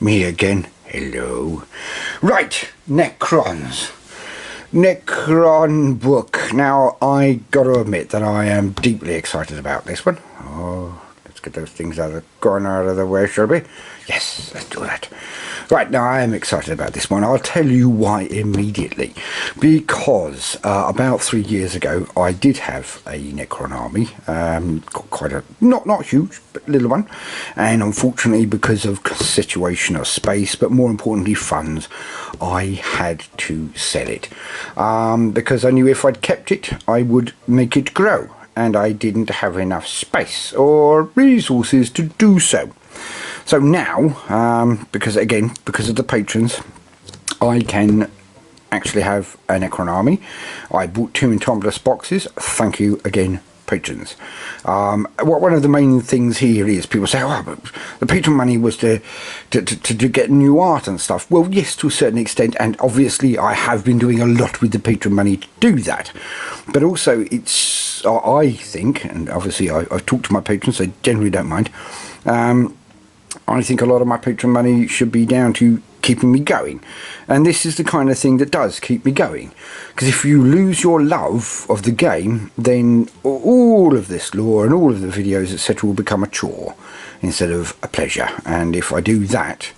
me again. Hello. Right, Necrons. Necron book. Now, I got to admit that I am deeply excited about this one. Oh, let's get those things out of the way, shall we? Yes, let's do that. Right, now I am excited about this one. I'll tell you why immediately. Because about 3 years ago, I did have a Necron army. Got quite a, not huge, but little one. And unfortunately, because of situation of space, but more importantly funds, I had to sell it. Because I knew if I'd kept it, I would make it grow. And I didn't have enough space or resources to do so. So now, because of the patrons, I can actually have a Necron army. I bought 2 Entombless boxes. Thank you again, patrons. One of the main things here is people say, oh, but the patron money was to get new art and stuff. Well, yes, to a certain extent, and obviously I have been doing a lot with the patron money to do that. But also, it's, I think, and obviously I've talked to my patrons, they generally don't mind, I think a lot of my patron money should be down to keeping me going. And this is the kind of thing that does keep me going. Because if you lose your love of the game, then all of this lore and all of the videos, etc. will become a chore instead of a pleasure. And if I do that,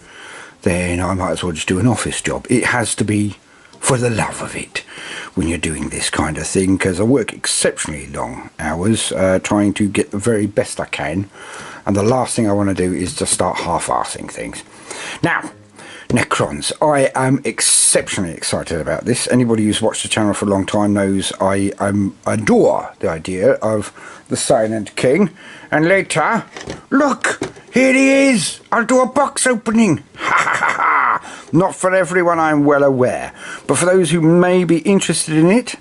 then I might as well just do an office job. It has to be for the love of it when you're doing this kind of thing, because I work exceptionally long hours trying to get the very best I can, and the last thing I want to do is to start half-arsing things. Now, Necrons, I am exceptionally excited about this. Anybody who's watched the channel for a long time knows I adore the idea of the Silent King. And later, look, here he is. I'll do a box opening. Ha ha ha ha. Not for everyone, I'm well aware, but for those who may be interested in it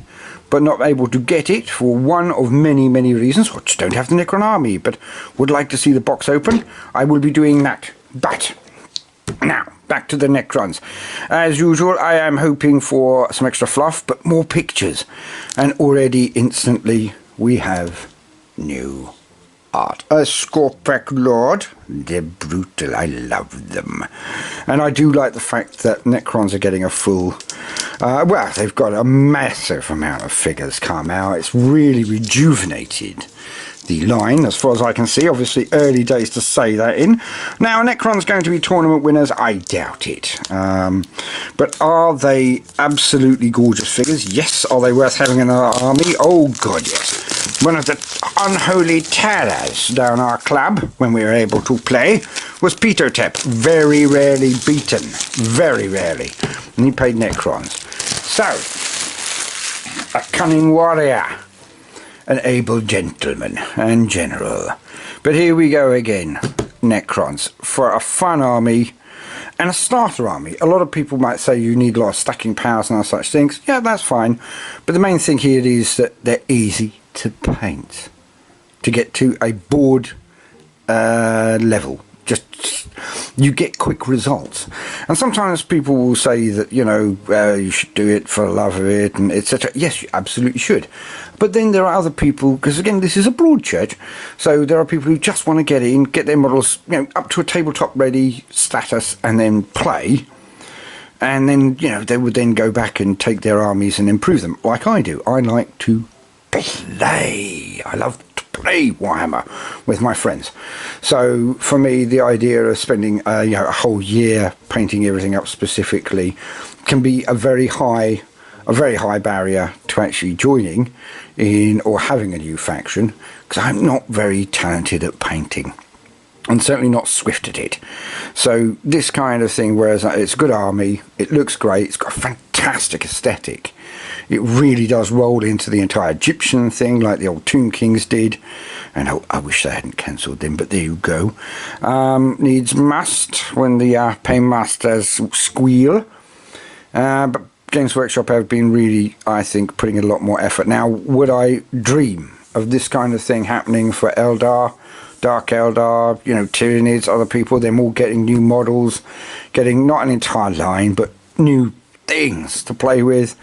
but not able to get it for one of many reasons, or just don't have the Necron army but would like to see the box open, I will be doing that. But now, back to the Necrons. As usual, I am hoping for some extra fluff, but more pictures. And already, instantly, we have new art. A Scorpec Lord. They're brutal. I love them. And I do like the fact that Necrons are getting a full... well, they've got a massive amount of figures come out. It's really rejuvenated the line, as far as I can see. Obviously, early days to say that in. Now, Necron's going to be tournament winners? I doubt it. But are they absolutely gorgeous figures? Yes. Are they worth having in our army? Oh, God, yes. One of the unholy terrors down our club, when we were able to play, was Peter Tep. Very rarely beaten. Very rarely. And he played Necrons. So, a cunning warrior. An able gentleman and general. But here we go again, Necrons, for a fun army and a starter army. A lot of people might say you need a lot of stacking powers and all such things. Yeah, that's fine. But the main thing here is that they're easy to paint. To get to a board level. Just, you get quick results. And sometimes people will say that, you know, you should do it for the love of it, and etc. Yes, you absolutely should. But then there are other people, because again, this is a broad church, so there are people who just want to get in, get their models, you know, up to a tabletop ready status, and then play. And then, you know, they would then go back and take their armies and improve them, like I do. I like to play. I love to play Warhammer with my friends. So for me, the idea of spending you know, a whole year painting everything up specifically can be a very high barrier to actually joining in or having a new faction, because I'm not very talented at painting and certainly not swift at it. So this kind of thing, whereas it's a good army, it looks great, it's got a fantastic aesthetic. It really does roll into the entire Egyptian thing like the old Tomb Kings did. And I wish they hadn't cancelled them, but there you go. Needs must when the paymasters squeal. But Games Workshop have been really, I think, putting in a lot more effort. Now, would I dream of this kind of thing happening for Eldar, Dark Eldar, you know, Tyranids, other people, them all getting new models, getting not an entire line, but new things to play with?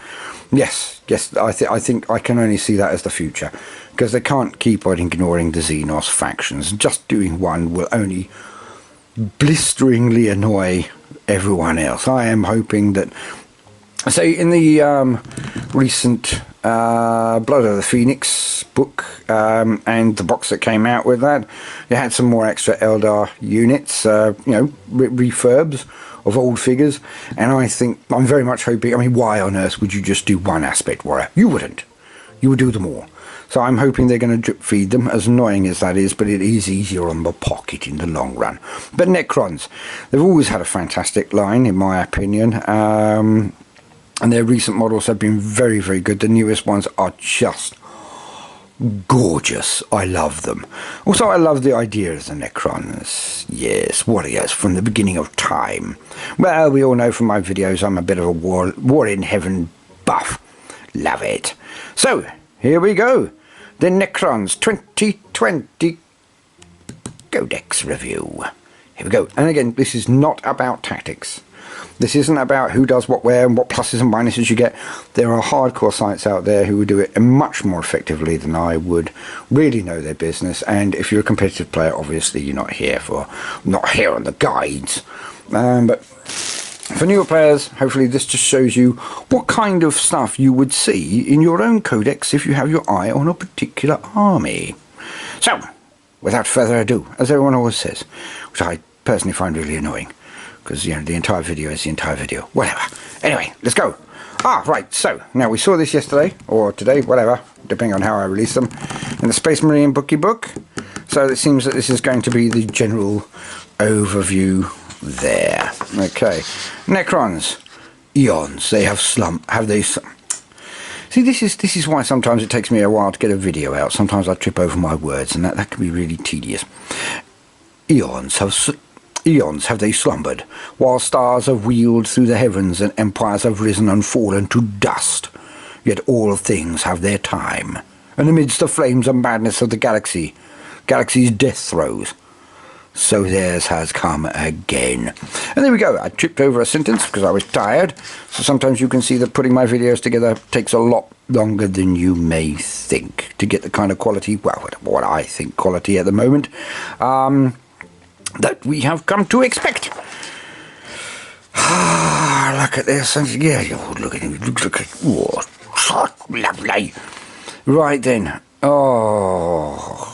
Yes, I think I can only see that as the future, because they can't keep on ignoring the Xenos factions. Just doing one will only blisteringly annoy everyone else. I am hoping that, say, in the recent Blood of the Phoenix book and the box that came out with that, you had some more extra Eldar units, refurbs of old figures, and I'm very much hoping, I mean, why on earth would you just do one aspect warrior? You wouldn't. You would do them all. So I'm hoping they're going to drip feed them, as annoying as that is, but it is easier on the pocket in the long run. But Necrons, they've always had a fantastic line, in my opinion, and their recent models have been very, very good. The newest ones are just gorgeous. I love them. Also, I love the idea of the Necrons. Yes, warriors from the beginning of time. Well, we all know from my videos I'm a bit of a war in heaven buff. Love it. So, here we go. The Necrons 2020 Codex Review. Here we go. And again, this is not about tactics. This isn't about who does what where and what pluses and minuses you get. There are hardcore sites out there who would do it much more effectively than I would. Really know their business. And if you're a competitive player, obviously you're not here on the guides. But for newer players, hopefully this just shows you what kind of stuff you would see in your own codex if you have your eye on a particular army. So, without further ado, as everyone always says, which I personally find really annoying, because, the entire video is the entire video. Whatever. Anyway, let's go. Right, so, now we saw this yesterday, or today, whatever, depending on how I release them, in the Space Marine bookie book. So it seems that this is going to be the general overview there. Okay. Necrons. Eons. They have See, this is why sometimes it takes me a while to get a video out. Sometimes I trip over my words, and that can be really tedious. Eons have they slumbered, while stars have wheeled through the heavens and empires have risen and fallen to dust. Yet all things have their time, and amidst the flames and madness of the galaxy's death throes, so theirs has come again. And there we go. I tripped over a sentence because I was tired. So sometimes you can see that putting my videos together takes a lot longer than you may think to get the kind of quality, well, what I think quality at the moment, that we have come to expect. Look at this. Yeah, look at him. Look at it. Oh, lovely. Right then. Oh.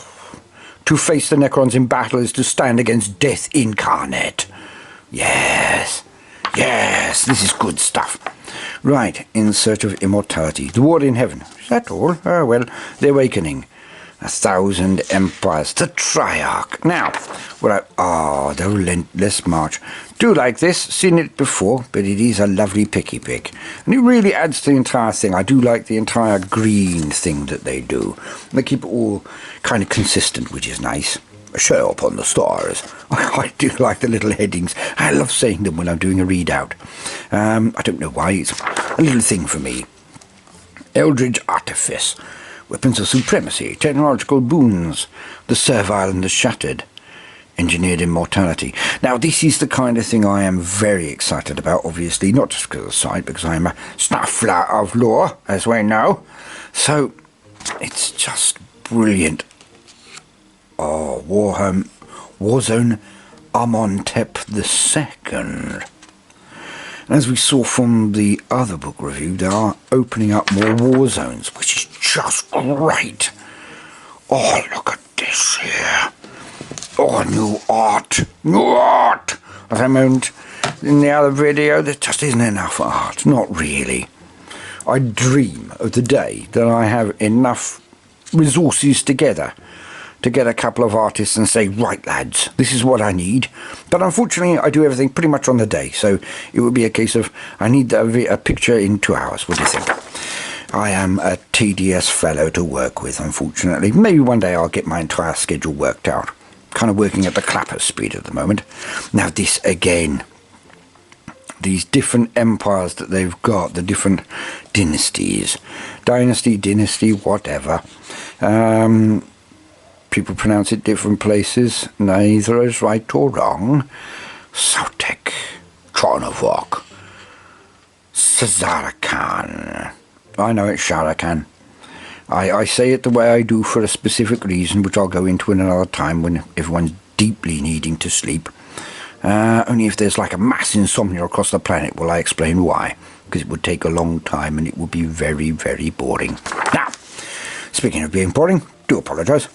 To face the Necrons in battle is to stand against death incarnate. Yes. Yes, this is good stuff. Right, in search of immortality. The war in heaven. Is that all? Oh, well, the awakening. 1,000 empires. The Triarch. Now, the relentless march. Do like this. Seen it before, but it is a lovely picky pick. And it really adds to the entire thing. I do like the entire green thing that they do. They keep it all kind of consistent, which is nice. Show up on the stars. I do like the little headings. I love saying them when I'm doing a readout. I don't know why. It's a little thing for me. Eldritch Artifice. Weapons of supremacy, technological boons, the servile and the shattered, engineered immortality. Now, this is the kind of thing I am very excited about, obviously, not just because of the site, because I'm a snuffler of lore, as we know. So, it's just brilliant. Oh, Warzone Amontep II. As we saw from the other book review, they are opening up more war zones, which is just great. Oh, look at this here. Oh, new art. New art! As I mentioned in the other video, there just isn't enough art. Not really. I dream of the day that I have enough resources together to get a couple of artists and say, right lads, this is what I need. But unfortunately, I do everything pretty much on the day, so it would be a case of, I need a picture in 2 hours. What do you think? I am a tedious fellow to work with, unfortunately. Maybe one day I'll get my entire schedule worked out. Kind of working at the clapper speed at the moment. Now this again, these different empires that they've got, the different dynasties. Dynasty, whatever. People pronounce it different places. Neither is right or wrong. Sautek, Chornovok, Sazarakan. I know it's Sharakan. I say it the way I do for a specific reason, which I'll go into in another time when everyone's deeply needing to sleep. Only if there's like a mass insomnia across the planet will I explain why. Because it would take a long time and it would be very, very boring. Now, speaking of being boring, do apologise.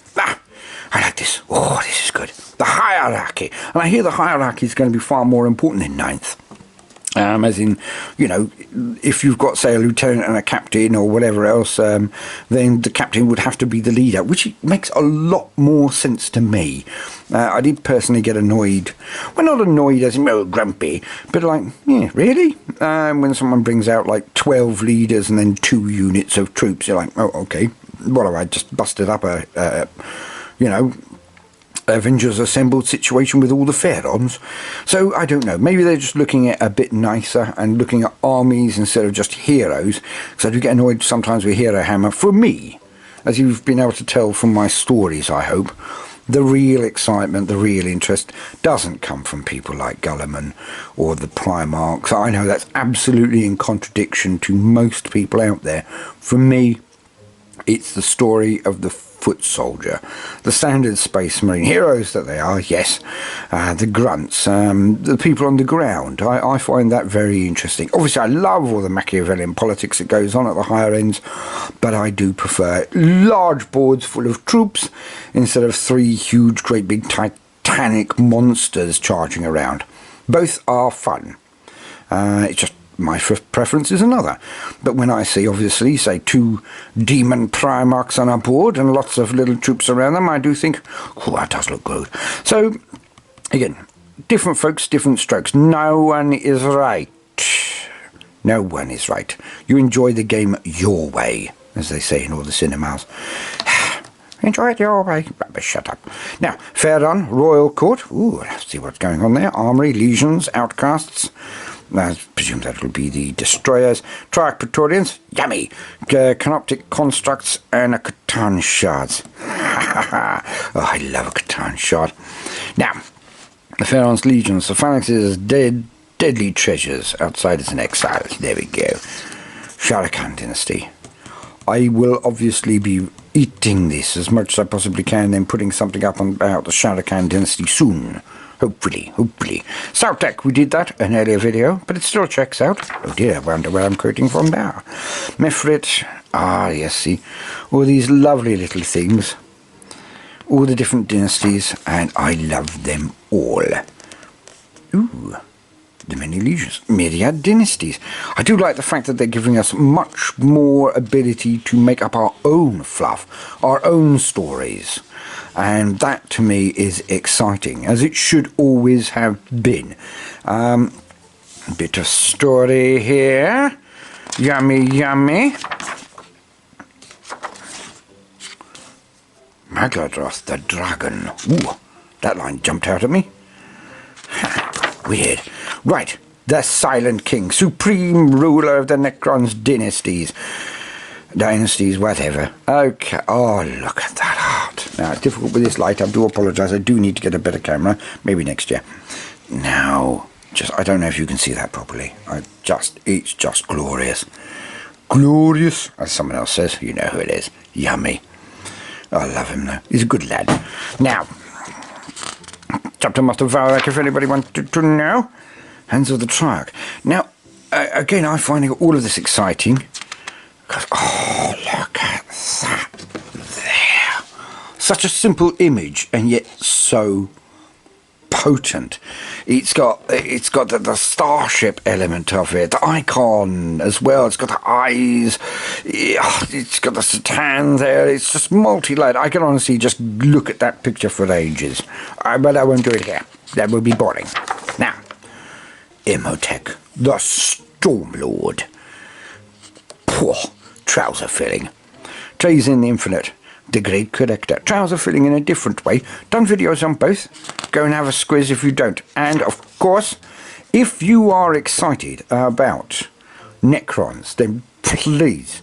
I like this. Oh, this is good. The hierarchy. And I hear the hierarchy is going to be far more important in ninth. As in, you know, if you've got, say, a lieutenant and a captain or whatever else, then the captain would have to be the leader, which makes a lot more sense to me. I did personally get annoyed. Well, not annoyed as in, oh, grumpy, but like, yeah, really? When someone brings out like 12 leaders and then 2 units of troops, you're like, oh, okay. What have I just busted up you know, Avengers Assembled situation with all the Pharaons? So I don't know, maybe they're just looking at a bit nicer and looking at armies instead of just heroes, because I do get annoyed sometimes with Hero Hammer. For me, as you've been able to tell from my stories, I hope, the real excitement, the real interest doesn't come from people like Gulliman or the Primarchs. I know that's absolutely in contradiction to most people out there. For me, it's the story of the foot soldier, the standard space marine heroes that they are, yes, the grunts, the people on the ground. I find that very interesting. Obviously, I love all the Machiavellian politics that goes on at the higher ends, but I do prefer large boards full of troops instead of 3 huge, great big titanic monsters charging around. Both are fun. It's just my preference is another. But when I see, obviously, say 2 demon Primarchs on a board and lots of little troops around them, I do think, oh, that does look good. So, again, different folks, different strokes. No one is right. No one is right. You enjoy the game your way, as they say in all the cinemas. Enjoy it your way. Shut up. Now, Pharaon, Royal Court. Ooh, let's see what's going on there. Armory, Legions, Outcasts. I presume that will be the Destroyers. Triarch Praetorians. Yummy. Canoptic Constructs and a Catan Shards. Oh, I love a Catan Shard. Now, the Pharaon's Legions. The Phalanx's deadly treasures. Outsiders and exiles. There we go. Sharakan Dynasty. I will obviously be eating this as much as I possibly can, then putting something up about the Sharakan Dynasty soon. Hopefully. South we did that in an earlier video, but it still checks out. Oh dear, I wonder where I'm quoting from now. Mefrit, yes, see, all these lovely little things. All the different dynasties, and I love them all. Ooh, the many legions, myriad dynasties. I do like the fact that they're giving us much more ability to make up our own fluff, our own stories. And that to me is exciting, as it should always have been. A bit of story here. Yummy. Magladroth the Dragon. Ooh, that line jumped out at me. Weird. Right, the Silent King, supreme ruler of the Necrons dynasties, whatever. Okay, oh, look at that art. Now, it's difficult with this light. I do apologise. I do need to get a better camera. Maybe next year. Now, I don't know if you can see that properly. It's just glorious. Glorious, as someone else says. You know who it is. Yummy. I love him, though. He's a good lad. Now, Chapter Master Valak, if anybody wanted to know. Hands of the Triarch. Now, again, I'm finding all of this exciting. Because, oh, look at that there. Such a simple image, and yet so potent. It's got the starship element of it, the icon as well. It's got the eyes. It's got the Satan there. It's just multi-layered. I can honestly just look at that picture for ages. But I won't do it here. That would be boring. Now, Imhotep, the Stormlord. Poor trouser filling. Trays in the Infinite, the Great Collector. Trouser filling in a different way. Done videos on both. Go and have a squiz if you don't. And of course, if you are excited about Necrons, then please,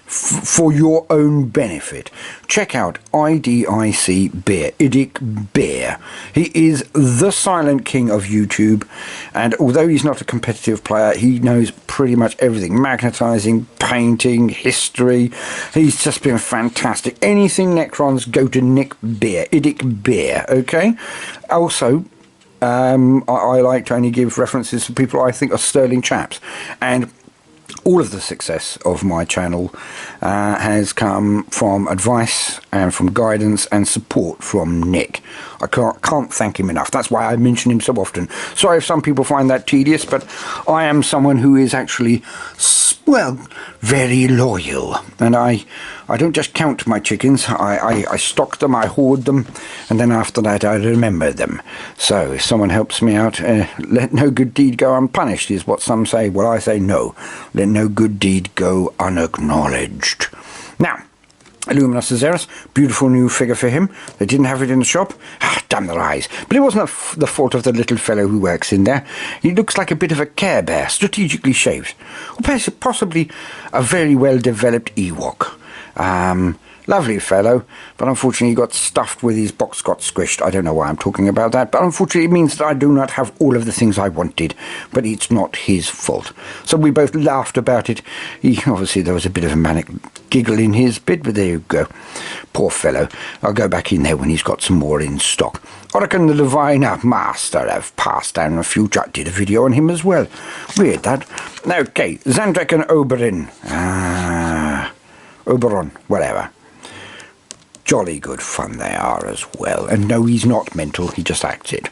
for your own benefit, check out IDIC Bear, Idic Bear. He is the Silent King of YouTube, and although he's not a competitive player, he knows pretty much everything. Magnetizing, painting, history. He's just been fantastic. Anything Necrons, go to Nick Bear, Idic Bear, okay? Also, I like to only give references to people I think are sterling chaps, and all of the success of my channel has come from advice and from guidance and support from Nick. I can't thank him enough. That's why I mention him so often. Sorry if some people find that tedious, but I am someone who is actually, well, very loyal. And I don't just count my chickens. I stock them, I hoard them, and then after that I remember them. So if someone helps me out, let no good deed go unpunished is what some say. Well, I say no. Let no good deed go unacknowledged. Now, Illuminus Caesaris, beautiful new figure for him. They didn't have it in the shop. Ah, damn their eyes. But it wasn't the fault of the little fellow who works in there. He looks like a bit of a Care Bear, strategically shaped. Or possibly a very well-developed Ewok. Lovely fellow, but unfortunately he got stuffed with his box got squished. I don't know why I'm talking about that, but unfortunately it means that I do not have all of the things I wanted, but it's not his fault. So we both laughed about it. Obviously there was a bit of a manic giggle in his bit, but there you go. Poor fellow. I'll go back in there when he's got some more in stock. Oracle the Diviner, Master of Past and Future. I did a video on him as well. Weird that. Okay, Zandrek and Oberon. Oberon, whatever. Jolly good fun they are as well. And no, he's not mental, he just acts it.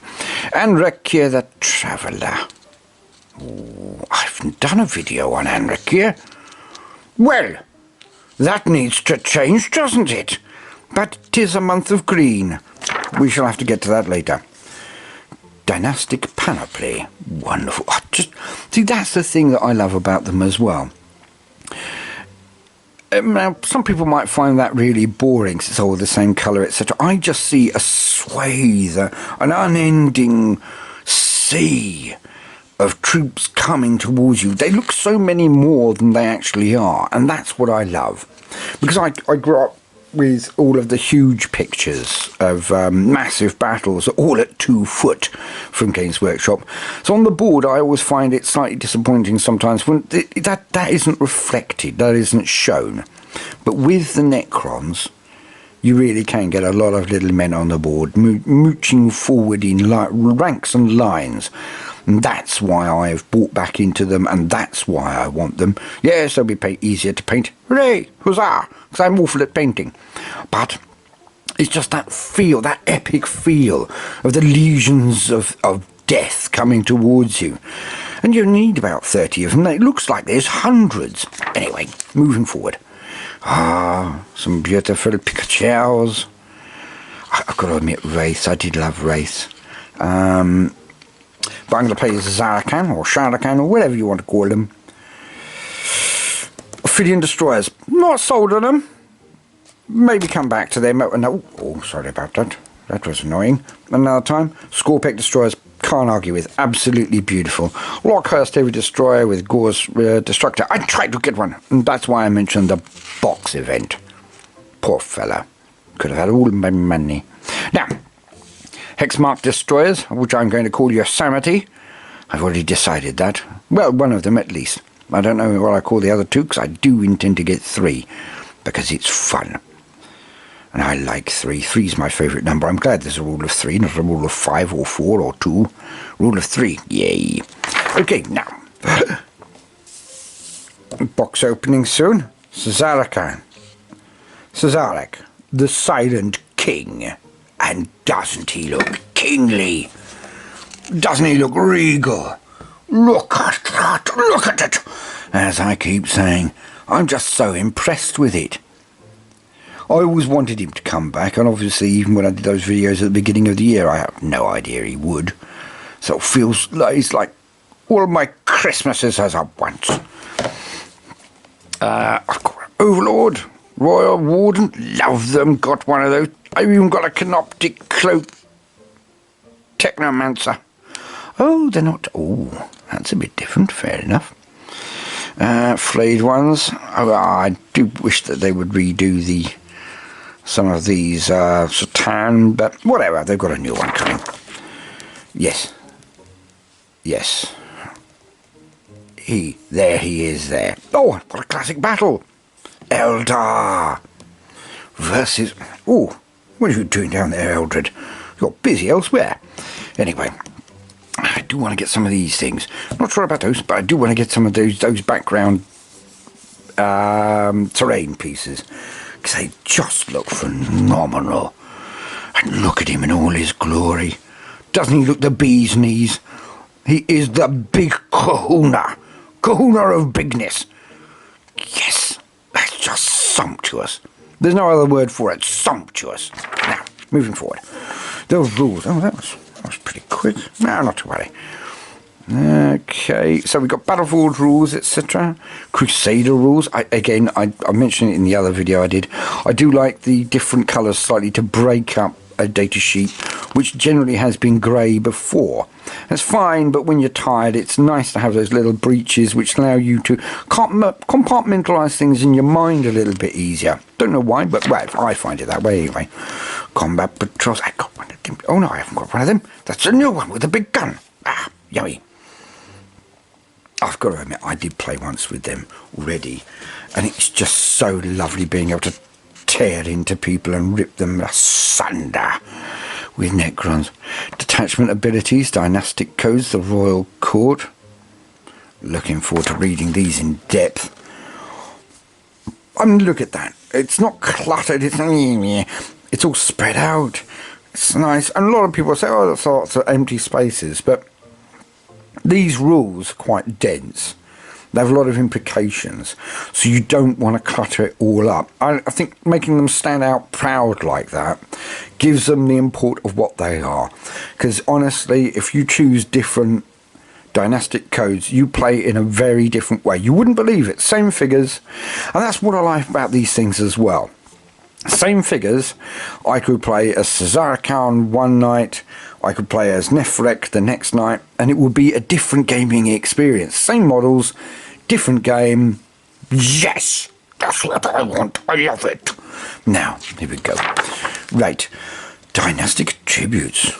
And Rekir the Traveller. Ooh, I haven't done a video on Anrakir. Well, that needs to change, doesn't it? But 'tis a month of green. We shall have to get to that later. Dynastic Panoply. Wonderful. See, that's the thing that I love about them as well. Now, some people might find that really boring, 'cause it's all the same colour, etc. I just see a swathe, an unending sea of troops coming towards you. They look so many more than they actually are, and that's what I love. Because I grew up with all of the huge pictures of massive battles, all at 2 foot from Games Workshop. So on the board, I always find it slightly disappointing sometimes when that isn't reflected, that isn't shown. But with the Necrons, you really can get a lot of little men on the board, mooching forward in ranks and lines. And that's why I've bought back into them, and that's why I want them. Yes, they'll be easier to paint. Hooray! Huzzah! Because I'm awful at painting. But it's just that feel, that epic feel of the legions of death coming towards you. And you need about 30 of them. It looks like there's hundreds. Anyway, moving forward. Some beautiful Pikachus. I've got to admit, Wraith. I did love Wraith. But I'm going to play as Zarakan or Sharakan or whatever you want to call them. Ophidian Destroyers. Not sold on them. Maybe come back to them. Oh, sorry about that. That was annoying. Another time. Scorpec Destroyers. Can't argue with. Absolutely beautiful. Lockhurst Heavy Destroyer with Gore's Destructor. I tried to get one. And that's why I mentioned the box event. Poor fella. Could have had all my money. Now, Hexmark Destroyers, which I'm going to call Yosemite. I've already decided that. Well, one of them at least. I don't know what I call the other 2, because I do intend to get 3, because it's fun. And I like 3. 3's my favourite number. I'm glad there's a rule of 3, not a rule of 5 or 4 or 2. Rule of 3. Yay. Okay, now. Box opening soon. Cesarakan. Cesarek, the Silent King. And doesn't he look kingly? Doesn't he look regal? Look at that, look at it! As I keep saying, I'm just so impressed with it. I always wanted him to come back, and obviously even when I did those videos at the beginning of the year, I had no idea he would. So it feels like it's like all of my Christmases as I once. Overlord, Royal Warden, love them, got one of those. I've even got a Canoptic Cloak Technomancer. Oh, they're not... Oh, that's a bit different, fair enough. Flayed ones. Oh, I do wish that they would redo some of these Satan, but whatever, they've got a new one coming. Yes. Yes. There he is there. Oh, what a classic battle. Eldar versus... Oh, what are you doing down there, Eldred? You're busy elsewhere. Anyway, do want to get some of these things. I'm not sure about those, but I do want to get some of those background terrain pieces, because they just look phenomenal. And look at him in all his glory. Doesn't he look the bee's knees? He is the big kahuna. Kahuna of bigness. Yes, that's just sumptuous. There's no other word for it. Sumptuous. Now, moving forward. Those rules. Oh, that was pretty quick. No, not to worry. Okay, so we've got Battlefield rules, etc. Crusader rules. I mentioned it in the other video I did. I do like the different colours slightly to break up a data sheet, which generally has been grey before. That's fine, but when you're tired, it's nice to have those little breaches which allow you to compartmentalise things in your mind a little bit easier. Don't know why, but well, I find it that way anyway. Combat patrols. I got one of them. Oh no, I haven't got one of them. That's a new one with a big gun. Ah, yummy. I've got to admit, I did play once with them already, and it's just so lovely being able to tear into people and rip them asunder with Necrons. Detachment abilities, dynastic codes, the royal court. Looking forward to reading these in depth. I mean, look at that. It's not cluttered. It's all spread out. It's nice. And a lot of people say, oh, that's lots of empty spaces, but these rules are quite dense. They have a lot of implications, so you don't want to clutter it all up. I think making them stand out proud like that gives them the import of what they are. Because honestly, if you choose different dynastic codes, you play in a very different way. You wouldn't believe it. Same figures, and that's what I like about these things as well. Same figures, I could play as Caesar Khan one night, I could play as Nefrek the next night, and it would be a different gaming experience. Same models, different game. Yes, that's what I want. I love it. Now, here we go. Right, dynastic attributes.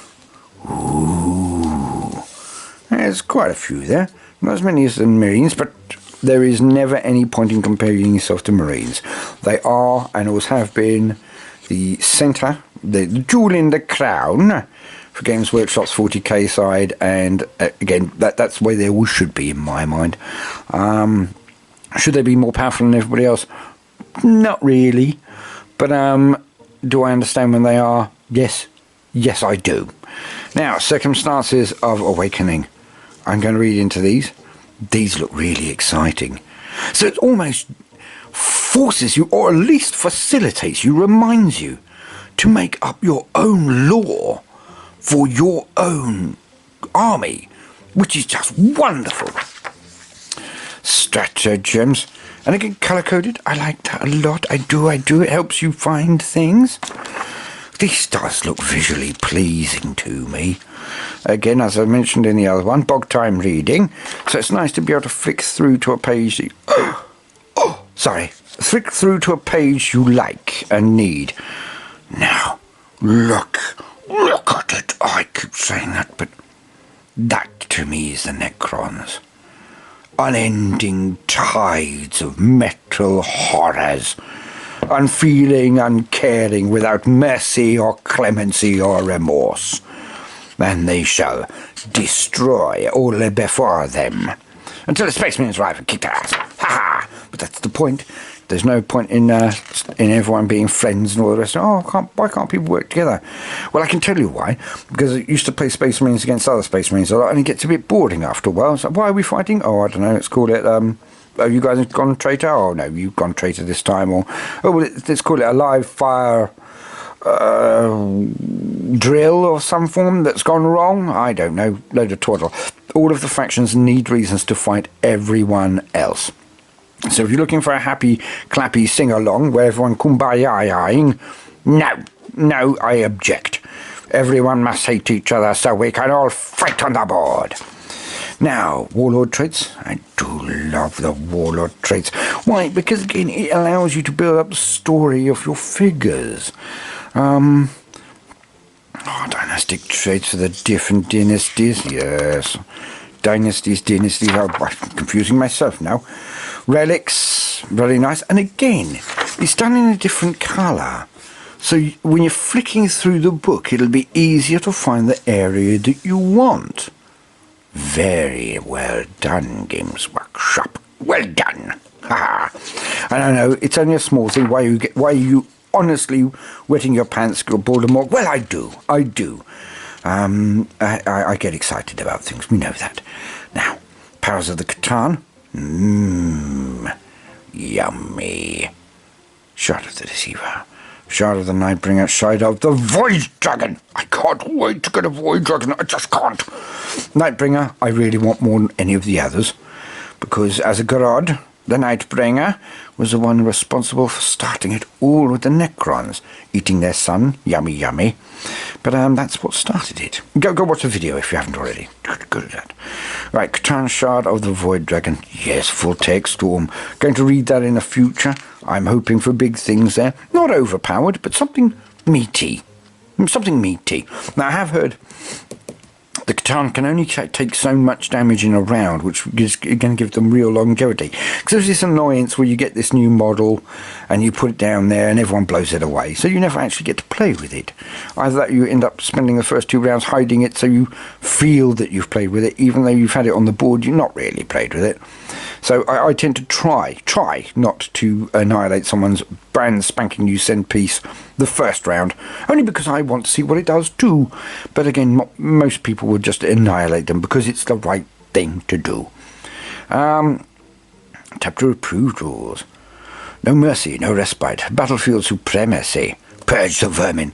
Ooh, there's quite a few there. Not as many as the Marines, but there is never any point in comparing yourself to Marines. They are, and always have been, the centre, the jewel in the crown for Games Workshop's 40k side, and again, that's the way they all should be in my mind. Should they be more powerful than everybody else? Not really, but do I understand when they are? Yes, I do. Now, circumstances of awakening. I'm going to read into these. These look really exciting. So it almost forces you, or at least facilitates you, reminds you to make up your own lore for your own army, which is just wonderful. Stratagems. And again, colour-coded. I like that a lot. I do. It helps you find things. This does look visually pleasing to me. Again, as I mentioned in the other one, bog time reading. So it's nice to be able to flick through to a page that flick through to a page you like and need. Now, look at it. I keep saying that, but that to me is the Necrons. Unending tides of metal horrors. Unfeeling, uncaring, without mercy or clemency or remorse. And they shall destroy all before them, until the spacemen's arrive and kick their ass. Ha ha! But that's the point. There's no point in everyone being friends and all the rest. Oh, why can't people work together? Well, I can tell you why. Because I used to play Space Marines against other Space Marines a lot, and it gets a bit boring after a while. So why are we fighting? Oh, I don't know. Let's call it. Oh, you guys have gone traitor? Oh no, you've gone traitor this time. Or oh, well, let's call it a live fire drill of some form that's gone wrong. I don't know. Load of twaddle. All of the factions need reasons to fight everyone else. So if you're looking for a happy, clappy sing-along where everyone kumbaya-ing, no, I object. Everyone must hate each other so we can all fight on the board. Now, warlord traits. I do love the warlord traits. Why? Because again, it allows you to build up the story of your figures. Dynastic traits for the different dynasties. Yes. Dynasties. I'm confusing myself now. Relics, very nice. And again, it's done in a different colour. So when you're flicking through the book, it'll be easier to find the area that you want. Very well done, Games Workshop. Well done. Ha ha. And I know it's only a small thing. Why are you honestly wetting your pants, Baldermort? Well, I do. I get excited about things. We know that. Now, Powers of the Catan. Yummy. Shard of the Deceiver. Shard of the Nightbringer. Shard of the Void Dragon. I can't wait to get a Void Dragon. I just can't. Nightbringer, I really want more than any of the others. Because as a god, the Nightbringer was the one responsible for starting it all with the Necrons, eating their son, yummy yummy. But that's what started it. Go watch the video if you haven't already. Good at that. Right, Catan Shard of the Void Dragon. Yes, full text storm. Going to read that in the future. I'm hoping for big things there. Not overpowered, but something meaty. Something meaty. Now, I have heard the Catan can only take so much damage in a round, which is going to give them real longevity. Because there's this annoyance where you get this new model and you put it down there and everyone blows it away. So you never actually get to play with it. Either that you end up spending the first 2 rounds hiding it so you feel that you've played with it, even though you've had it on the board, you've not really played with it. So I tend to try not to annihilate someone's brand spanking new send piece the first round, only because I want to see what it does too. But again, most people would just annihilate them because it's the right thing to do. Chapter approved rules. No mercy, no respite. Battlefield supremacy. Purge the vermin.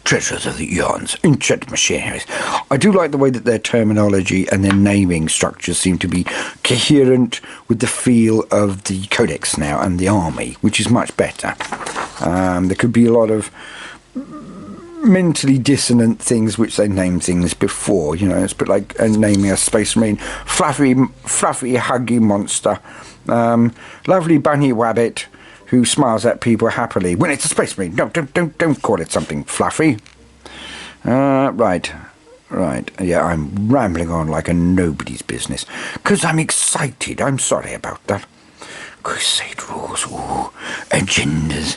Treasures of the eons, ancient machineries. I do like the way that their terminology and their naming structures seem to be coherent with the feel of the Codex now and the army, which is much better. There could be a lot of mentally dissonant things which they name things before. You know, it's a bit like naming a space marine fluffy huggy monster, lovely bunny wabbit who smiles at people happily when it's a space marine. No, don't call it something fluffy. Right. Yeah, I'm rambling on like a nobody's business because I'm excited. I'm sorry about that. Crusade rules, ooh, agendas.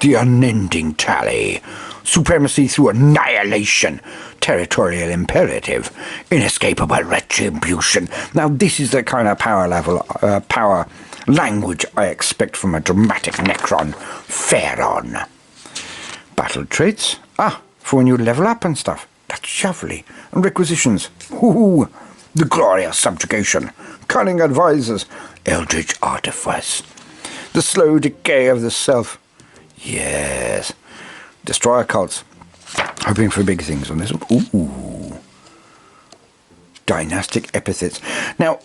The unending tally. Supremacy through annihilation. Territorial imperative. Inescapable retribution. Now, this is the kind of power level, power language I expect from a dramatic Necron. Fair on. Battle traits. For when you level up and stuff. That's lovely. And requisitions. Ooh, the glorious subjugation. Cunning advisors. Eldritch artifice. The slow decay of the self. Yes. Destroyer cults. Hoping for big things on this one. Ooh. Dynastic epithets. Now,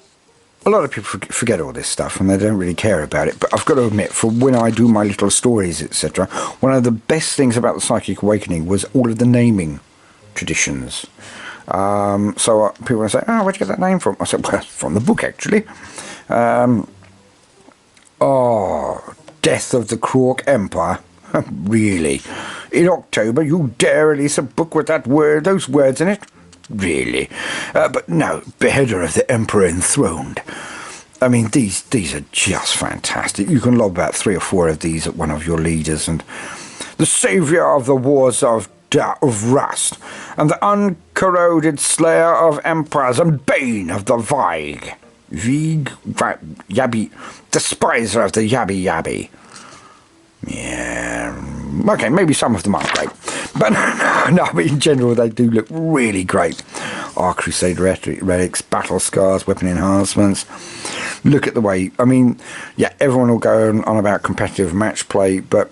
a lot of people forget all this stuff and they don't really care about it, but I've got to admit, for when I do my little stories, etc., one of the best things about the Psychic Awakening was all of the naming traditions. So people will say, where'd you get that name from? I said, well, from the book, actually. Death of the Krork Empire. Really? In October, you dare release a book with those words in it? Really? But no, Beheader of the Emperor Enthroned. I mean, these are just fantastic. You can lob about 3 or 4 of these at one of your leaders. And the Saviour of the Wars of Rust, and the Uncorroded Slayer of Empires, and Bane of the Yabby, Despiser of the Yabby. Yeah, okay, maybe some of them aren't great, but no, in general they do look really great. Crusade relics, battle scars, weapon enhancements. Look at the way, I mean, yeah, everyone will go on about competitive match play, but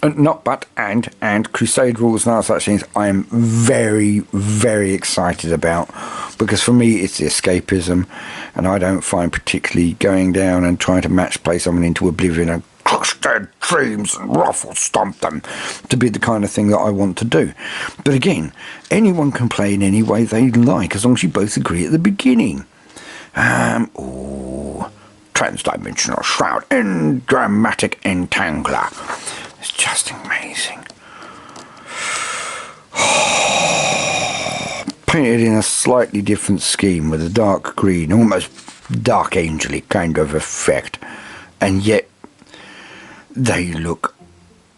and Crusade rules and other such things I am very, very excited about, because for me it's the escapism, and I don't find particularly going down and trying to match play someone into oblivion and crush their dreams and ruffle stomp them to be the kind of thing that I want to do. But again, anyone can play in any way they like, as long as you both agree at the beginning. Transdimensional Shroud and Dramatic Entangler. It's just amazing. Painted in a slightly different scheme with a dark green, almost dark angel-y kind of effect, and yet they look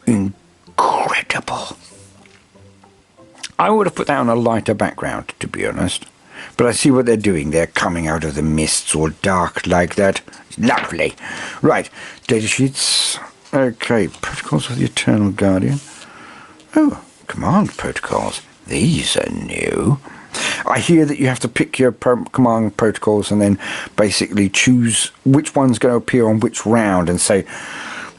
incredible. I would have put that on a lighter background, to be honest. But I see what they're doing. They're coming out of the mists all dark like that. Lovely. Right, datasheets. Okay, protocols of the Eternal Guardian. Oh, command protocols. These are new. I hear that you have to pick your command protocols and then basically choose which one's going to appear on which round, and say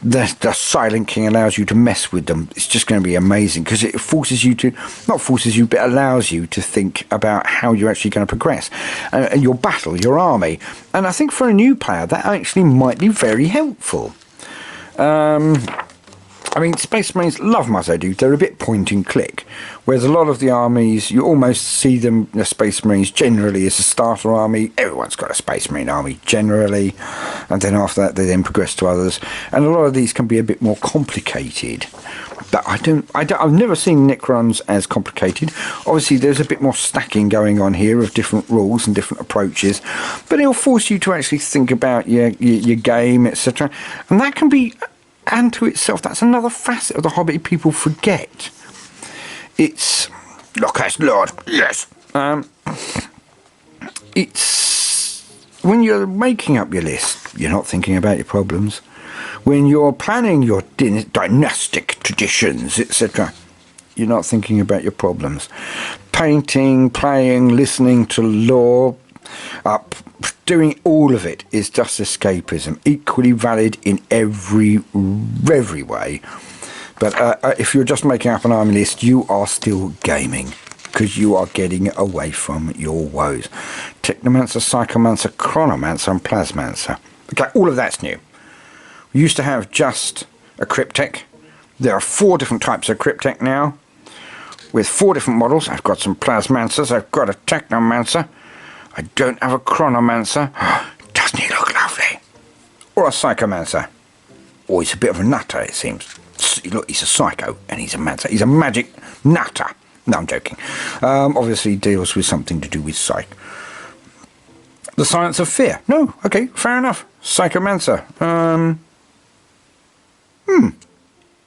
the Silent King allows you to mess with them. It's just going to be amazing because it forces you to, not forces you, but allows you to think about how you're actually going to progress and your battle, your army. And I think for a new player that actually might be very helpful. I mean, Space Marines, love them as I do, they're a bit point and click, whereas a lot of the armies, you almost see them, the Space Marines, generally as a starter army. Everyone's got a Space Marine army, generally, and then after that they then progress to others, and a lot of these can be a bit more complicated. But I've never seen Necrons as complicated. Obviously, there's a bit more stacking going on here of different rules and different approaches, but it'll force you to actually think about your game, etc., and that can be... And to itself, that's another facet of the hobby people forget. It's... Lochas Lord, yes! It's... When you're making up your list, you're not thinking about your problems. When you're planning your dynastic traditions, etc., you're not thinking about your problems. Painting, playing, listening to lore... doing all of it is just escapism, equally valid in every way. But if you're just making up an army list, you are still gaming, because you are getting away from your woes. Technomancer, Psychomancer, Chronomancer and Plasmancer. Okay, all of that's new. We used to have just a Cryptek. There are 4 different types of Cryptek now, with 4 different models. I've got some Plasmancers, I've got a Technomancer, I don't have a Chronomancer. Doesn't he look lovely? Or a Psychomancer. Or he's a bit of a nutter, it seems. Look, he's a psycho and he's a mancer. He's a magic nutter. No, I'm joking. Obviously deals with something to do with psych. The Science of Fear. No, okay, fair enough. Psychomancer.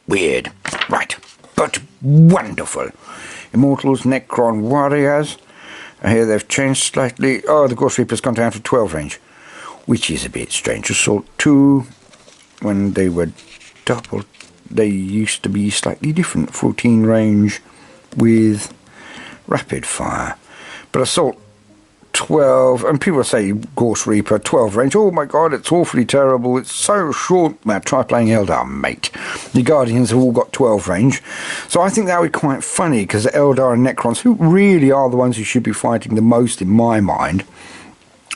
Weird. Right, but wonderful. Immortals, Necron Warriors. Here they've changed slightly. Oh, the Ghost Reaper's gone down to 12 range, which is a bit strange. Assault 2, when they were double, they used to be slightly different. 14 range with rapid fire. But Assault 12, and people say Ghost Reaper 12 range. Oh my god, it's awfully terrible. It's so short. Now try playing Eldar, mate. The Guardians have all got 12 range. So I think that would be quite funny, because Eldar and Necrons, who really are the ones who should be fighting the most in my mind,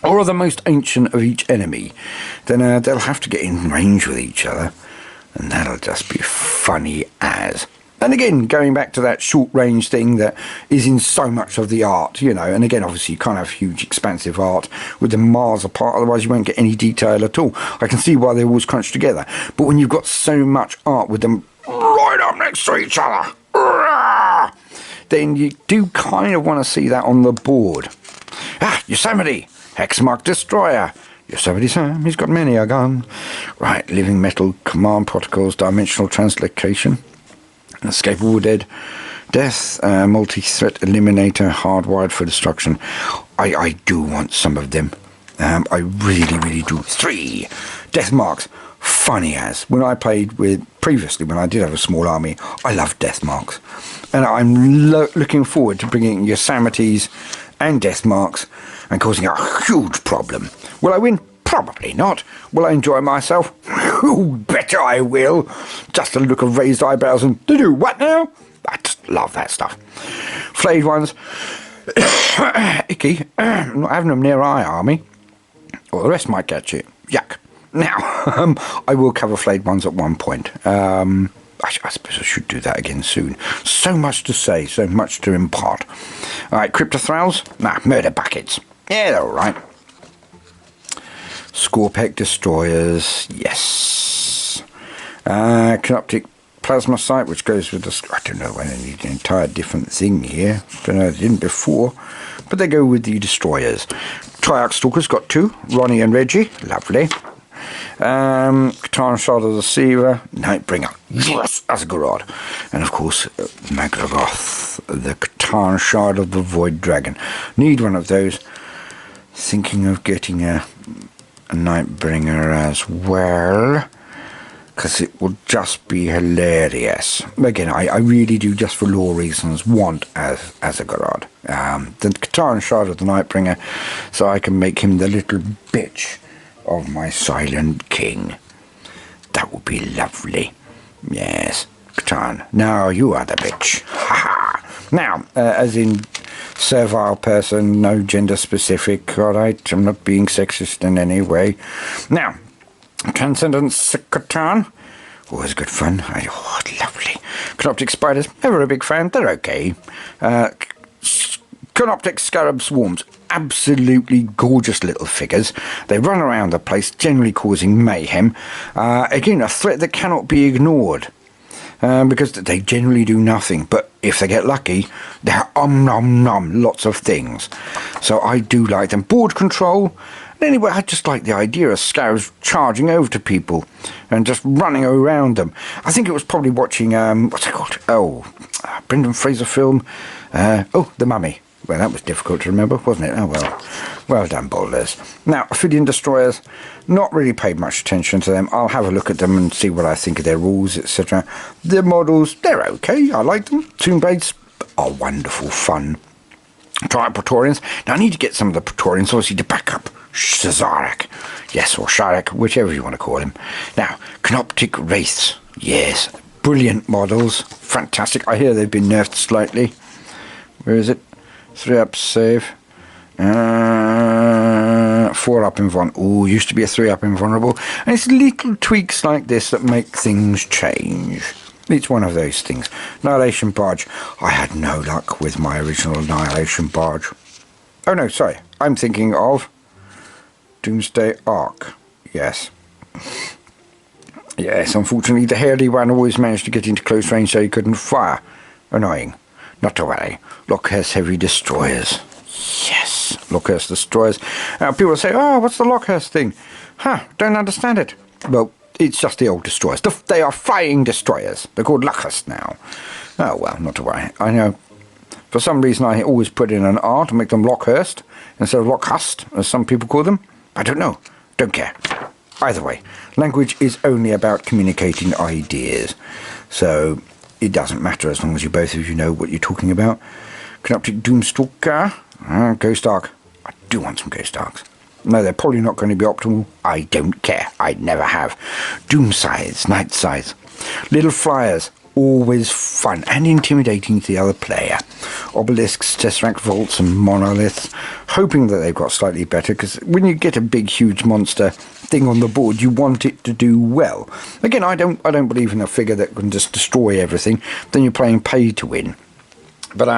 or are the most ancient of each enemy, then they'll have to get in range with each other, and that'll just be funny as. And again, going back to that short range thing that is in so much of the art, you know, and again, obviously you can't have huge expansive art with them miles apart, otherwise you won't get any detail at all. I can see why they're always crunched together. But when you've got so much art with them right up next to each other, then you do kind of want to see that on the board. Yosemite, Hexmark Destroyer. Yosemite Sam, he's got many a gun. Right, living metal, command protocols, dimensional translocation. Escapable death, multi-threat eliminator, hardwired for destruction. I do want some of them. I really do. 3 death marks. Funny as. When I played with, previously when I did have a small army, I loved death marks. And I'm looking forward to bringing Yosamites and death marks and causing a huge problem. Will I win? Probably not. Will I enjoy myself? Oh, better I will. Just a look of raised eyebrows and to do what now? I just love that stuff. Flayed ones. Icky. Not having them near our army. Or the rest might catch it. Yuck. Now, I will cover flayed ones at one point. I suppose I should do that again soon. So much to say, so much to impart. Alright, Cryptothrals? Nah, murder buckets. Yeah, they're alright. Scorpec Destroyers, yes. Canoptic Plasma Sight, which goes with the... I don't know why they need an entire different thing here. Don't know, they didn't before. But they go with the Destroyers. Triarch Stalkers got 2. Ronnie and Reggie, lovely. Catan Shard of the Deceiver, Nightbringer, yes, Asgarad. And of course, Magragoth, the Catan Catan Shard of the Void Dragon. Need one of those. Thinking of getting a Nightbringer as well, because it will just be hilarious. Again, I really do, just for lore reasons, want as a god. The Catan Shard of the Nightbringer, so I can make him the little bitch of my Silent King. That would be lovely. Yes, Catan, now you are the bitch. Ha ha. Now, as in servile person, no gender specific, alright? I'm not being sexist in any way. Now, Transcendence Catan, always good fun. Oh, lovely. Canoptic Spiders, never a big fan, they're okay. Canoptic Scarab Swarms, absolutely gorgeous little figures. They run around the place, generally causing mayhem. Again, a threat that cannot be ignored. Because they generally do nothing, but if they get lucky, they're nom nom lots of things. So I do like them. Board control. Anyway, I just like the idea of scarabs charging over to people and just running around them. I think it was probably watching, what's it called? Oh, Brendan Fraser film. The Mummy. Well, that was difficult to remember, wasn't it? Oh, well. Well done, boulders. Now, Ophidian Destroyers, not really paid much attention to them. I'll have a look at them and see what I think of their rules, etc. Their models, they're okay. I like them. Tomb Blades are wonderful fun. Triad Praetorians. Now, I need to get some of the Praetorians, obviously, to back up Shazarak. Yes, or Sharak, whichever you want to call him. Now, Canoptic Wraiths. Yes, brilliant models. Fantastic. I hear they've been nerfed slightly. Where is it? 3-up save. 4-up invulnerable. Oh, used to be a 3-up invulnerable. And it's little tweaks like this that make things change. It's one of those things. Annihilation Barge. I had no luck with my original Annihilation Barge. Oh no, sorry. I'm thinking of Doomsday Ark. Yes. Yes, unfortunately the hairy one always managed to get into close range so he couldn't fire. Annoying. Not to worry. Lockhurst Heavy Destroyers. Yes, Lockhurst Destroyers. People say, oh, what's the Lockhurst thing? Don't understand it. Well, it's just the old destroyers. They are flying destroyers. They're called Lockhurst now. Oh, well, not to worry. I know. For some reason, I always put in an R to make them Lockhurst instead of Lockhurst, as some people call them. I don't know. Don't care. Either way, language is only about communicating ideas. So it doesn't matter as long as you both of you know what you're talking about. Canoptic Doomstalker. Ghost Ark. I do want some Ghost Arks. No, they're probably not going to be optimal. I don't care. I never have. Doom Scythes, Night Scythes. Little Flyers. Always fun and intimidating to the other player. Obelisks, Tesseract Vaults and Monoliths. Hoping that they've got slightly better, because when you get a big, huge monster thing on the board, you want it to do well. Again, I don't believe in a figure that can just destroy everything. Then you're playing pay to win. But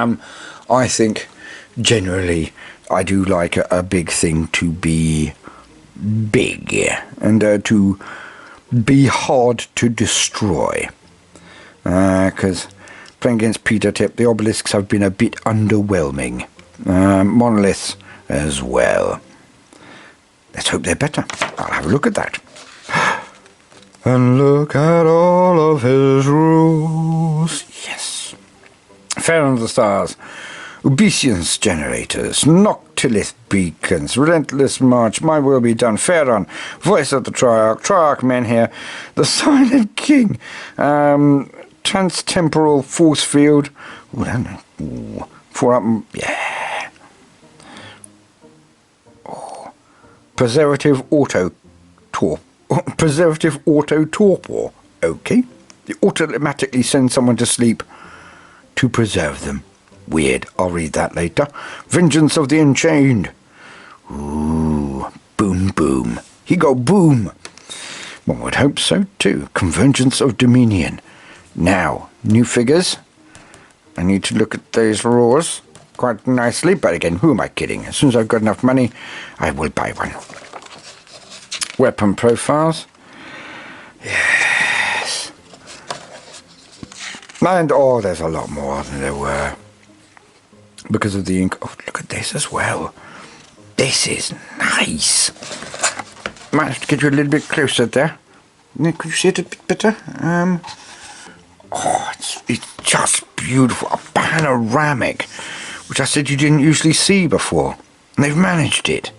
I think generally I do like a big thing to be big and to be hard to destroy. Because playing against Peter Tip, the obelisks have been a bit underwhelming. Monoliths as well. Let's hope they're better. I'll have a look at that. And look at all of his rules. Yes. Fair under the Stars. Obeisance Generators, Noctilith Beacons, Relentless March, My Will Be Done, Fair On, Voice of the Triarch, Triarch Menhir, The Silent King, Transtemporal Force Field, 4-up, yeah. Oh. Preservative Auto Torpor, okay. They automatically send someone to sleep to preserve them. Weird, I'll read that later. Vengeance of the Enchained. Ooh, boom, boom. He go boom. One would hope so too. Convergence of Dominion. Now, new figures. I need to look at those roars quite nicely, but again, who am I kidding? As soon as I've got enough money, I will buy one. Weapon profiles. Yes. And, oh, there's a lot more than there were. Because of the ink. Oh, look at this as well. This is nice. Might have to get you a little bit closer there. Could you see it a bit better? Oh, it's just beautiful, a panoramic, which I said you didn't usually see before. And they've managed it.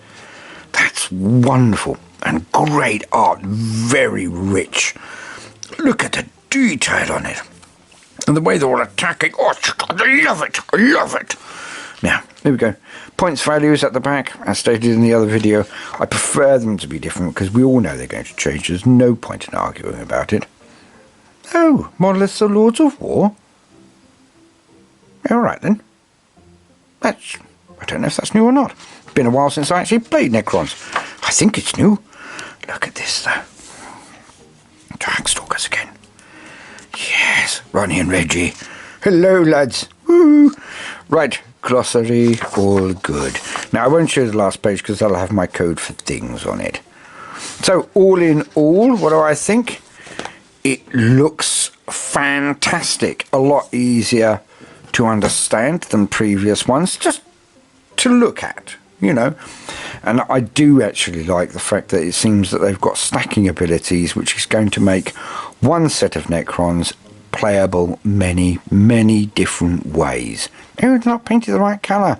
That's wonderful. And great art, very rich. Look at the detail on it. And the way they're all attacking. Oh, I love it. I love it. Now, here we go. Points values at the back, as stated in the other video. I prefer them to be different because we all know they're going to change. There's no point in arguing about it. Oh, monoliths of Lords of War? Alright then. I don't know if that's new or not. Been a while since I actually played Necrons. I think it's new. Look at this though. Darkstalkers again. Yes, Ronnie and Reggie. Hello lads. Woo! Right, glossary, all good. Now I won't show the last page because I'll have my code for things on it. So all in all, what do I think? It looks fantastic. A lot easier to understand than previous ones. Just to look at, you know. And I do actually like the fact that it seems that they've got stacking abilities, which is going to make one set of Necrons playable many, many different ways. Oh, it's not painted the right colour.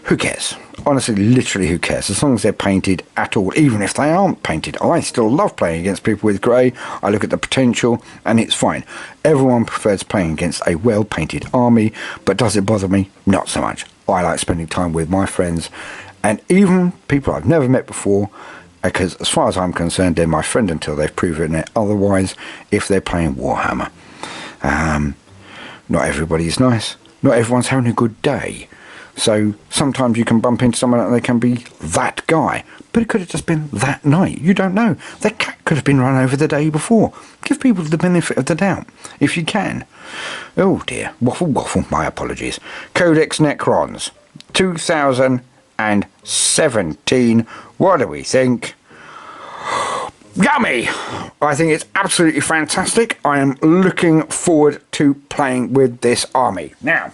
Who cares? Honestly, literally who cares? As long as they're painted at all, even if they aren't painted. I still love playing against people with grey. I look at the potential and it's fine. Everyone prefers playing against a well-painted army, but does it bother me? Not so much. I like spending time with my friends and even people I've never met before, because as far as I'm concerned, they're my friend until they've proven it otherwise, if they're playing Warhammer. Not everybody's nice. Not everyone's having a good day. So sometimes you can bump into someone and they can be that guy. But it could have just been that night. You don't know. Their cat could have been run over the day before. Give people the benefit of the doubt, if you can. Oh dear. Waffle, waffle. My apologies. Codex Necrons. 2017. What do we think? Yummy! I think it's absolutely fantastic. I am looking forward to playing with this army. Now,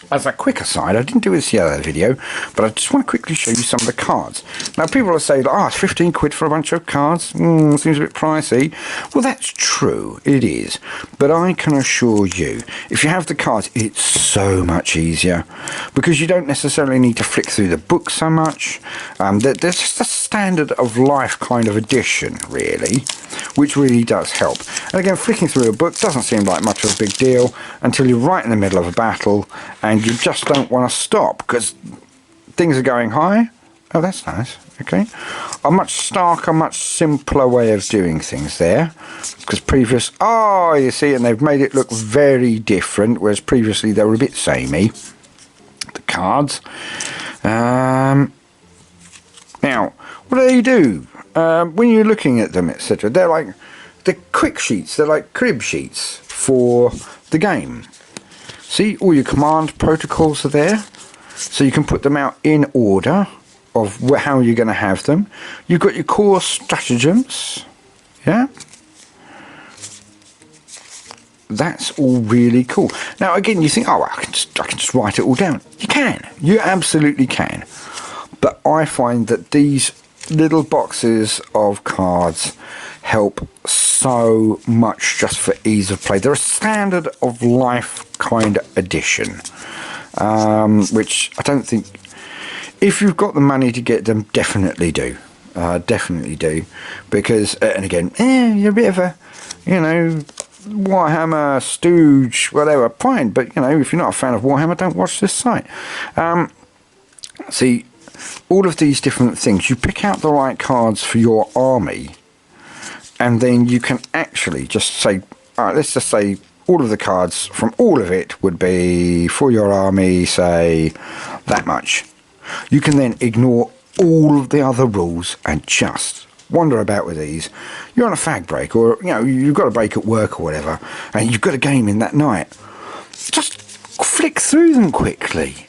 as a quick aside, I didn't do this the other video, but I just want to quickly show you some of the cards. Now, people will say, oh, it's 15 quid for a bunch of cards. Seems a bit pricey. Well, that's true. It is. But I can assure you, if you have the cards, it's so much easier because you don't necessarily need to flick through the book so much. There's just a standard of life kind of edition, really, which really does help. And again, flicking through a book doesn't seem like much of a big deal until you're right in the middle of a battle and you just don't want to stop because things are going high. Oh, that's nice. Okay. A much starker, much simpler way of doing things there. Because previous... Oh, you see, and they've made it look very different, whereas previously they were a bit samey. The cards. Now, what do they do? When you're looking at them, etc., they're quick sheets. They're like crib sheets for the game. See, all your command protocols are there, so you can put them out in order of how you're going to have them. You've got your core stratagems, yeah? That's all really cool. Now, again, you think, oh, I can just write it all down. You can. You absolutely can. But I find that these little boxes of cards help so much just for ease of play. They're a standard of life kind of edition, which I don't think, if you've got the money to get them, definitely do. Definitely do. Because, and again, you're a bit of a, you know, Warhammer, stooge, whatever, fine. But, you know, if you're not a fan of Warhammer, don't watch this site. See, all of these different things, you pick out the right cards for your army, and then you can actually just say, all right, let's just say all of the cards from all of it would be for your army, say, that much. You can then ignore all of the other rules and just wander about with these. You're on a fag break, or, you know, you've got a break at work or whatever, and you've got a game in that night. Just flick through them quickly.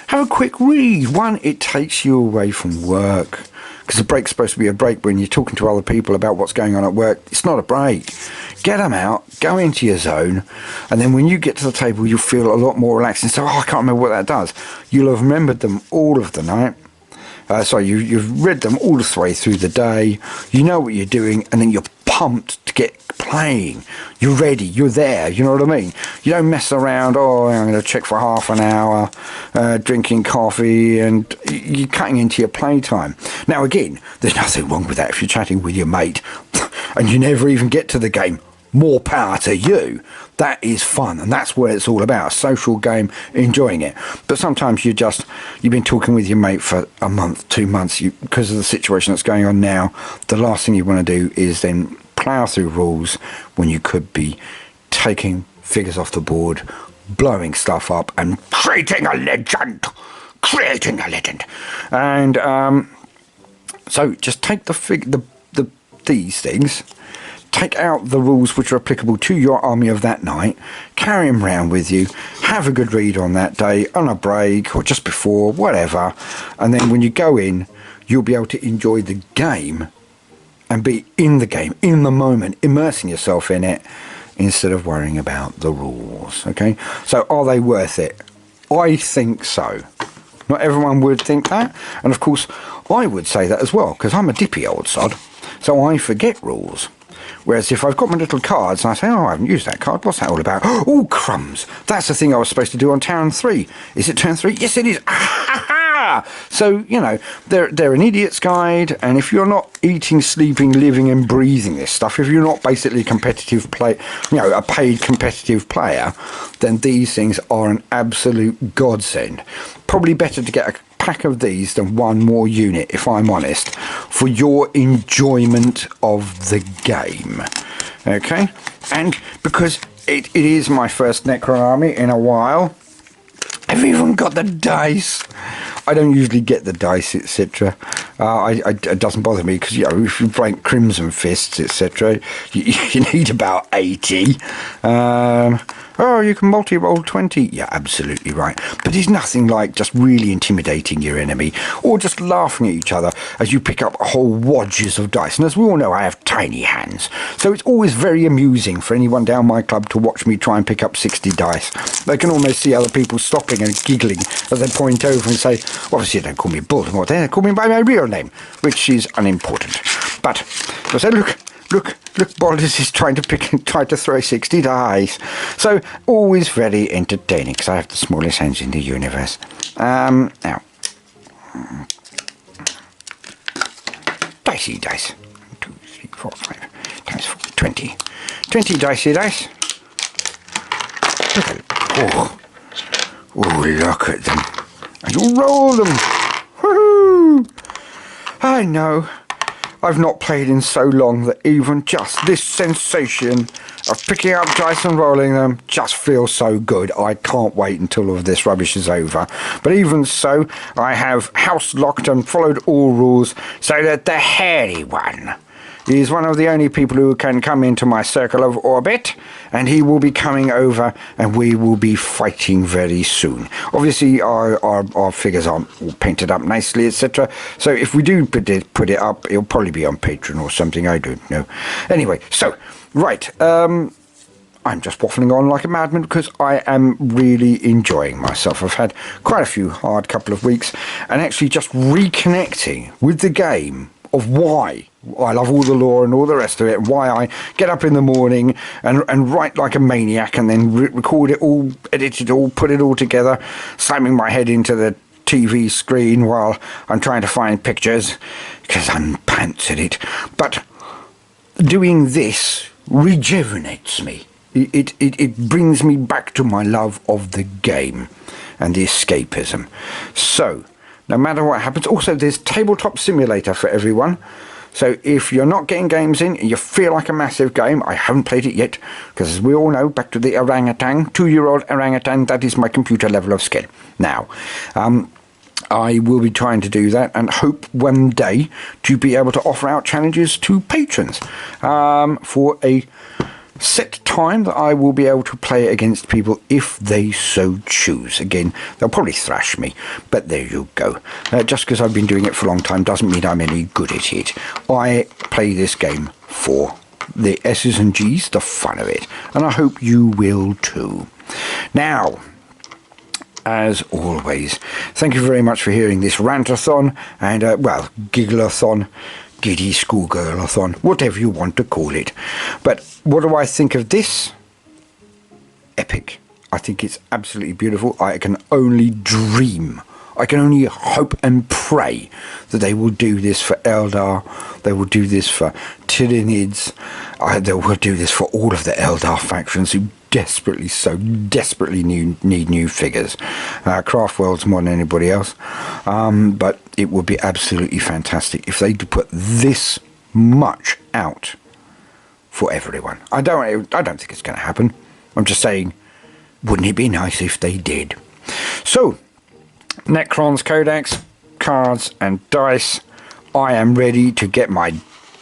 Have a quick read. One, it takes you away from work, because a break's supposed to be a break when you're talking to other people about what's going on at work. It's not a break. Get them out, go into your zone, and then when you get to the table, you'll feel a lot more relaxed and say, oh, I can't remember what that does. You'll have remembered them all of the night. You've read them all the way through the day. You know what you're doing, and then you're pumped to get playing. You're ready, you're there, you know what I mean? You don't mess around, oh, I'm going to check for half an hour, drinking coffee, and you're cutting into your playtime. Now again, there's nothing wrong with that if you're chatting with your mate and you never even get to the game. More power to you. That is fun, and that's what it's all about. A social game, enjoying it. But sometimes you've been talking with your mate for a month, 2 months, because of the situation that's going on now. The last thing you want to do is then plough through rules when you could be taking figures off the board, blowing stuff up, and creating a legend. And so just take these things. Take out the rules which are applicable to your army of that night, carry them around with you, have a good read on that day, on a break, or just before, whatever, and then when you go in, you'll be able to enjoy the game and be in the game, in the moment, immersing yourself in it, instead of worrying about the rules, okay? So are they worth it? I think so. Not everyone would think that, and of course, I would say that as well, because I'm a dippy old sod, so I forget rules. Whereas if I've got my little cards and I say, oh, I haven't used that card, what's that all about? Oh, crumbs, that's the thing I was supposed to do on turn 3. Is it turn 3? Yes, it is. So, you know, they're an idiot's guide, and if you're not eating, sleeping, living and breathing this stuff, if you're not basically a paid competitive player, then these things are an absolute godsend. Probably better to get a pack of these than one more unit, if I'm honest, for your enjoyment of the game. Okay, and because it is my first Necron army in a while, I've even got the dice. I don't usually get the dice, etc. It doesn't bother me because, you know, if you break Crimson Fists, etc., you need about 80. Oh, you can multi-roll 20. Yeah, absolutely right. But it's nothing like just really intimidating your enemy or just laughing at each other as you pick up whole wadges of dice. And as we all know, I have tiny hands. So it's always very amusing for anyone down my club to watch me try and pick up 60 dice. They can almost see other people stopping and giggling as they point over and say, well, obviously they don't call me Baldermort, they call me by my real name, which is unimportant. But I say, look, Baldus is trying to throw 60 dice. So, always very entertaining, because I have the smallest hands in the universe. Now. Dicey dice. 1, 2, 3, 4, 5, times 4, 20. 20 dicey dice. Look at it. Oh, look at them. And you roll them. Woohoo! I know. I've not played in so long that even just this sensation of picking up dice and rolling them just feels so good. I can't wait until all of this rubbish is over. But even so, I have house locked and followed all rules so that the hairy one is one of the only people who can come into my circle of orbit, and he will be coming over and we will be fighting very soon. Obviously our figures aren't all painted up nicely, etc. So if we do put it up, it'll probably be on Patreon or something, I don't know. Anyway, so, right, I'm just waffling on like a madman because I am really enjoying myself. I've had quite a few hard couple of weeks, and actually just reconnecting with the game of why I love all the lore and all the rest of it, and why I get up in the morning and write like a maniac and then record it all, edit it all, put it all together, slamming my head into the TV screen while I'm trying to find pictures because I'm pants at it. But doing this rejuvenates me. It brings me back to my love of the game and the escapism. So, no matter what happens, also there's Tabletop Simulator for everyone. So if you're not getting games in and you feel like a massive game, I haven't played it yet, because as we all know, back to the orangutan, 2-year-old orangutan, that is my computer level of skill. Now, I will be trying to do that and hope one day to be able to offer out challenges to patrons for a set time that I will be able to play against people if they so choose. Again, they'll probably thrash me, but there you go. Just because I've been doing it for a long time doesn't mean I'm any good at it. I play this game for the S's and G's, the fun of it, and I hope you will too. Now, as always, thank you very much for hearing this rantathon and, well, giggleathon. skiddy schoolgirl-a-thon, whatever you want to call it. But what do I think of this? Epic. I think it's absolutely beautiful. I can only dream, I can only hope and pray that they will do this for Eldar, they will do this for Tyranids, they will do this for all of the Eldar factions who desperately need new figures. Craftworld's more than anybody else, but it would be absolutely fantastic if they put this much out for everyone. I don't think it's going to happen. I'm just saying, wouldn't it be nice if they did? So, Necrons Codex, cards and dice. I am ready to get my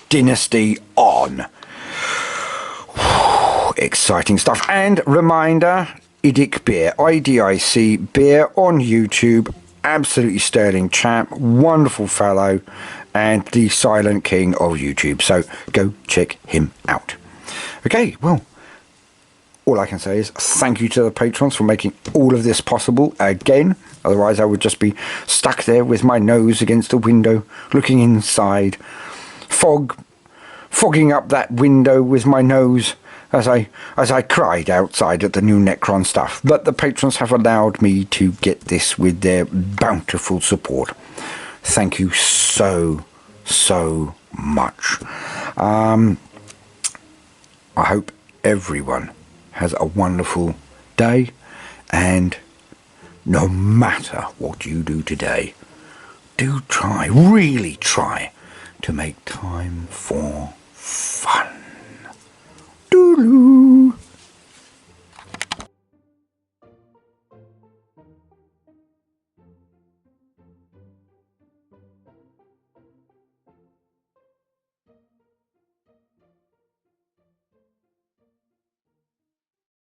dynasty on. Exciting stuff. And reminder, Idic Beer, IDIC Beer on YouTube. Absolutely sterling chap, wonderful fellow, and the silent king of YouTube. So go check him out. Okay, well, all I can say is thank you to the patrons for making all of this possible again. Otherwise I would just be stuck there with my nose against a window, looking inside, fogging up that window with my nose as I cried outside at the new Necron stuff. But the patrons have allowed me to get this with their bountiful support. Thank you so much. I hope everyone has a wonderful day, and no matter what you do today, do try, really try, to make time for fun. Doodaloo.